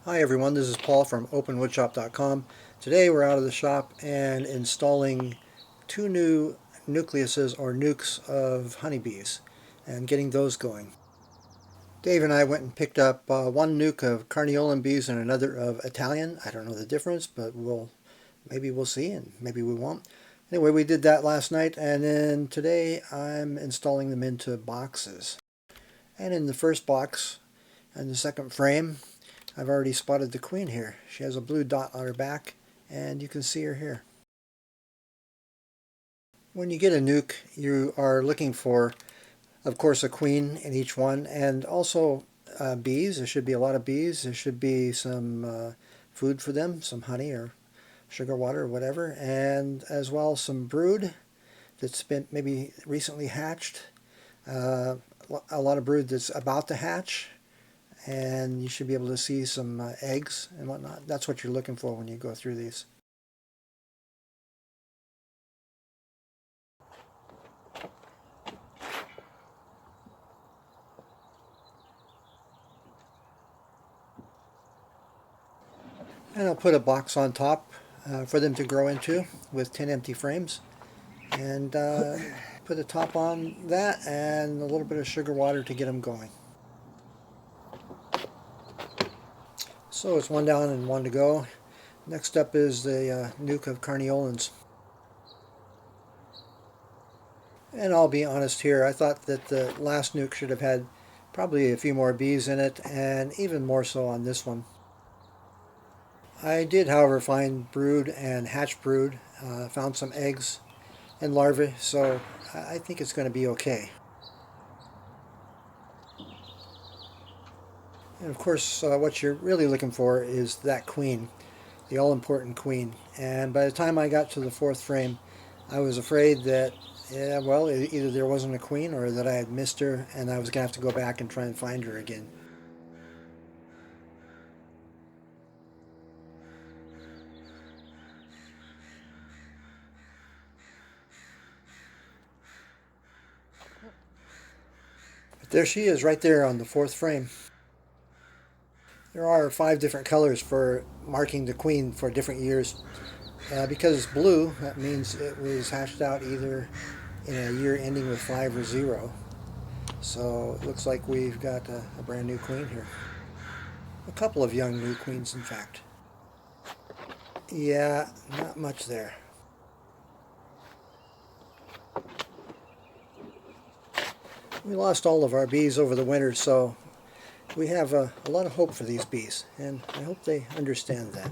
Hi everyone, this is Paul from openwoodshop.com. Today we're out of the shop and installing two new nucleuses or nukes of honeybees and getting those going. Dave and I went and picked up one nuke of carniolan bees and another of Italian. I don't know the difference, but maybe we'll see and maybe we won't. Anyway, we did that last night, and then today I'm installing them into boxes. And in the first box and the second frame, I've already spotted the queen here. She has a blue dot on her back, and you can see her here. When you get a nuke, you are looking for, of course, a queen in each one, and also bees. There should be a lot of bees. There should be some food for them, some honey or sugar water or whatever, and as well some brood that's been maybe recently hatched, uh, a lot of brood that's about to hatch, and you should be able to see some eggs and whatnot. That's what you're looking for when you go through these. And I'll put a box on top for them to grow into with 10 empty frames, and put the top on that and a little bit of sugar water to get them going. So it's one down and one to go. Next up is the nuke of carniolans. And I'll be honest here, I thought that the last nuke should have had probably a few more bees in it, and even more so on this one. I did, however, find brood and hatch brood, found some eggs and larvae, so I think it's going to be okay. And of course, what you're really looking for is that queen, the all-important queen. And by the time I got to the fourth frame, I was afraid that, yeah, well, either there wasn't a queen or that I had missed her, and I was going to have to go back and try and find her again. But there she is, right there on the fourth frame. There are 5 different colors for marking the queen for different years. Because it's blue, that means it was hatched out either in a year ending with 5 or 0. So it looks like we've got a brand new queen here. A couple of young new queens, in fact. Yeah, not much there. We lost all of our bees over the winter, so we have a lot of hope for these bees, and I hope they understand that.